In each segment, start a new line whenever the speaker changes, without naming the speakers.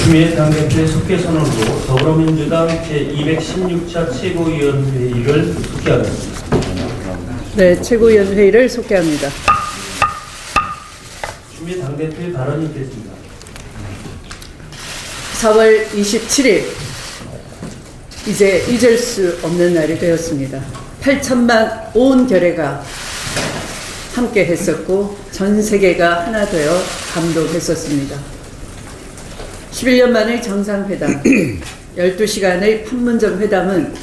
추미애 당대표의 속개 선언으로 더불어민주당 제216차 최고위원회의를 속개하겠습니다.
네, 최고위원회의를 속개합니다.
추미애 당대표의 발언이 있겠습니다.
4월 27일 이제 잊을 수 없는 날이 되었습니다. 8천만 온 결의가 함께 했었고 전 세계가 하나 되어 감동했었습니다. 11년 만의 정상회담, 12시간의 판문점 회담은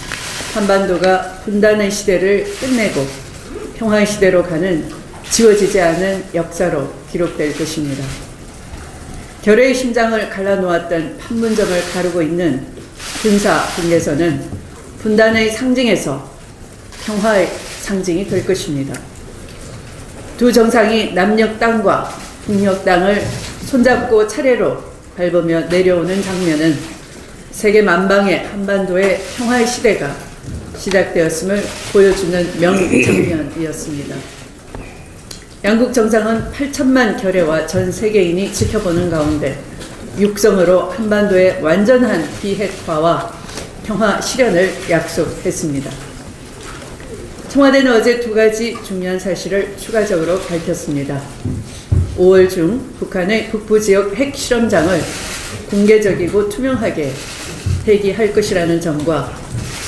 한반도가 분단의 시대를 끝내고 평화의 시대로 가는 지워지지 않은 역사로 기록될 것입니다. 결의의 심장을 갈라놓았던 판문점을 가르고 있는 군사 분계선은 분단의 상징에서 평화의 상징이 될 것입니다. 두 정상이 남녘 땅과 북녘 땅을 손잡고 차례로 밟으며 내려오는 장면은 세계 만방의 한반도의 평화의 시대가 시작되었음을 보여주는 명장면이었습니다. 양국 정상은 8천만 결의와 전 세계인이 지켜보는 가운데 육성으로 한반도의 완전한 비핵화와 평화 실현을 약속했습니다. 청와대는 어제 두 가지 중요한 사실을 추가적으로 밝혔습니다. 5월 중 북한의 북부지역 핵실험장을 공개적이고 투명하게 폐기할 것이라는 점과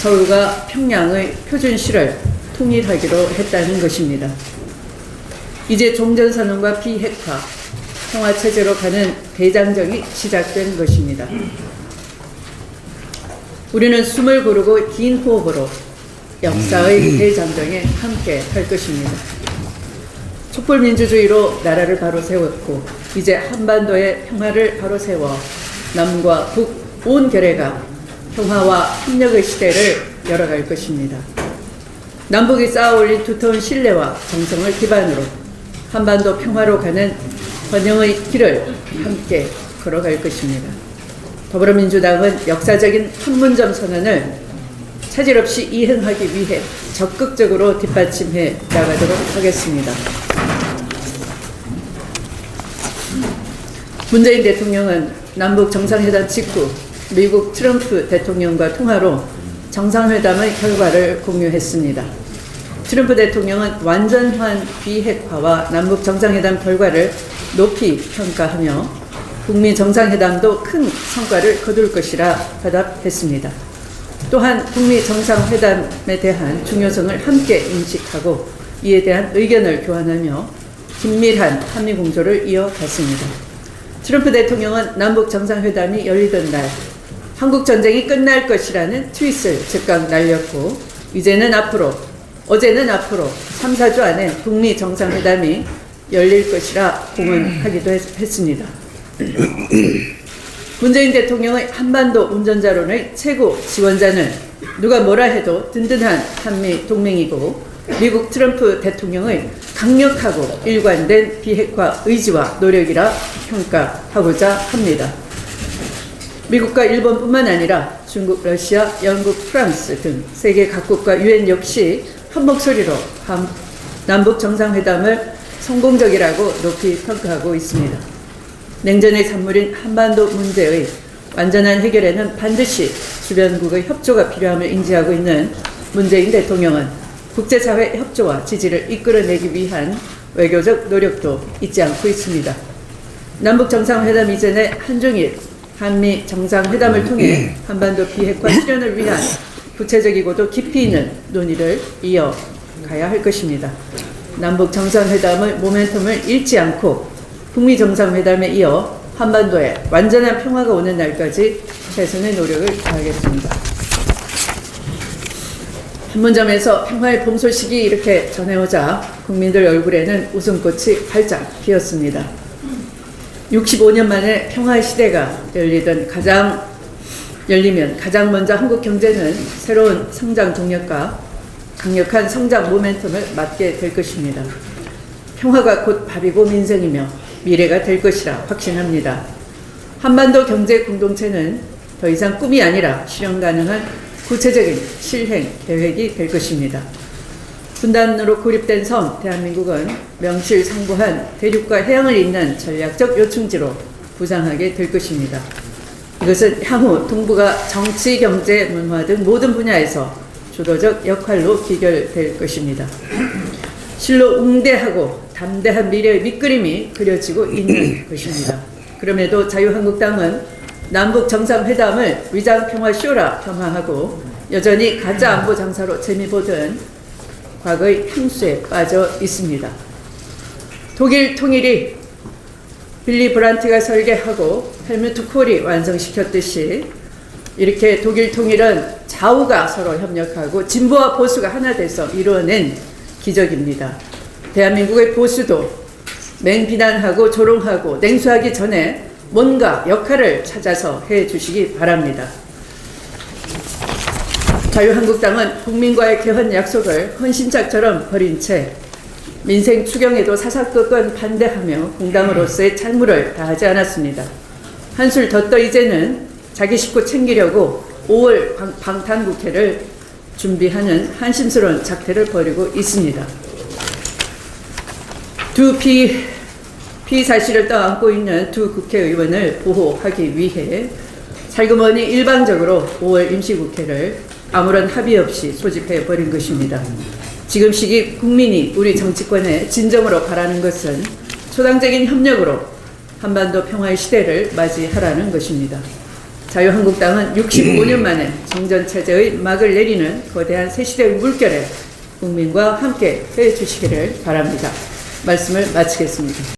서울과 평양의 표준시를 통일하기로 했다는 것입니다. 이제 종전선언과 비핵화, 평화체제로 가는 대장정이 시작된 것입니다. 우리는 숨을 고르고 긴 호흡으로 역사의 대장정에 함께 할 것입니다. 촛불민주주의로 나라를 바로 세웠고 이제 한반도의 평화를 바로 세워 남과 북 온 결의가 평화와 협력의 시대를 열어갈 것입니다. 남북이 쌓아올린 두터운 신뢰와 정성을 기반으로 한반도 평화로 가는 번영의 길을 함께 걸어갈 것입니다. 더불어민주당은 역사적인 판문점 선언을 차질 없이 이행하기 위해 적극적으로 뒷받침해 나가도록 하겠습니다. 문재인 대통령은 남북 정상회담 직후 미국 트럼프 대통령과 통화로 정상회담의 결과를 공유했습니다. 트럼프 대통령은 완전한 비핵화와 남북 정상회담 결과를 높이 평가하며 북미 정상회담도 큰 성과를 거둘 것이라 대답했습니다. 또한 북미 정상회담에 대한 중요성을 함께 인식하고 이에 대한 의견을 교환하며 긴밀한 한미 공조를 이어갔습니다. 트럼프 대통령은 남북 정상회담이 열리던 날 한국 전쟁이 끝날 것이라는 트윗을 즉각 날렸고 어제는 앞으로 3, 4주 안에 북미 정상회담이 열릴 것이라 공언하기도 했습니다. 문재인 대통령의 한반도 운전자론의 최고 지원자는 누가 뭐라 해도 든든한 한미 동맹이고 미국 트럼프 대통령의 강력하고 일관된 비핵화 의지와 노력이라 평가하고자 합니다. 미국과 일본뿐만 아니라 중국, 러시아, 영국, 프랑스 등 세계 각국과 유엔 역시 한 목소리로 남북 정상회담을 성공적이라고 높이 평가하고 있습니다. 냉전의 산물인 한반도 문제의 완전한 해결에는 반드시 주변국의 협조가 필요함을 인지하고 있는 문재인 대통령은 국제사회 협조와 지지를 이끌어내기 위한 외교적 노력도 잊지 않고 있습니다. 남북 정상회담 이전에 한중일 한미 정상회담을 통해 한반도 비핵화 실현을 위한 구체적이고도 깊이 있는 논의를 이어가야 할 것입니다. 남북 정상회담의 모멘텀을 잃지 않고 북미 정상회담에 이어 한반도에 완전한 평화가 오는 날까지 최선의 노력을 다하겠습니다. 판문점에서 평화의 봄 소식이 이렇게 전해오자 국민들 얼굴에는 웃음꽃이 활짝 피었습니다. 65년 만에 평화의 시대가 열리면 가장 먼저 한국 경제는 새로운 성장 동력과 강력한 성장 모멘텀을 맞게 될 것입니다. 평화가 곧 밥이고 민생이며 미래가 될 것이라 확신합니다. 한반도 경제 공동체는 더 이상 꿈이 아니라 실현 가능한 구체적인 실행 계획이 될 것입니다. 분단으로 고립된 섬 대한민국은 명실상부한 대륙과 해양을 잇는 전략적 요충지로 부상하게 될 것입니다. 이것은 향후 동북아 정치, 경제, 문화 등 모든 분야에서 주도적 역할로 기결될 것입니다. 실로 웅대하고 담대한 미래의 밑그림이 그려지고 있는 것입니다. 그럼에도 자유한국당은 남북 정상회담을 위장평화쇼라 폄하하고 여전히 가짜 안보 장사로 재미보던 과거의 향수에 빠져 있습니다. 독일 통일이 빌리 브란트가 설계하고 헬무트 콜이 완성시켰듯이 이렇게 독일 통일은 좌우가 서로 협력하고 진보와 보수가 하나 돼서 이루어낸 기적입니다. 대한민국의 보수도 맹비난하고 조롱하고 냉소하기 전에 뭔가 역할을 찾아서 해주시기 바랍니다. 자유한국당은 국민과의 개헌 약속을 헌신짝처럼 버린 채 민생 추경에도 사사건건 반대하며 공당으로서의 잘무를 다하지 않았습니다. 한술 더 떠 이제는 자기 식구 챙기려고 5월 방탄국회를 준비하는 한심스러운 작태를 벌이고 있습니다. 두 피사실을 떠안고 있는 두 국회의원을 보호하기 위해 살그머니 일방적으로 5월 임시국회를 아무런 합의 없이 소집해 버린 것입니다. 지금 시기 국민이 우리 정치권에 진정으로 바라는 것은 초당적인 협력으로 한반도 평화의 시대를 맞이하라는 것입니다. 자유한국당은 65년 만에 정전체제의 막을 내리는 거대한 새시대의 물결에 국민과 함께 해주시기를 바랍니다. 말씀을 마치겠습니다.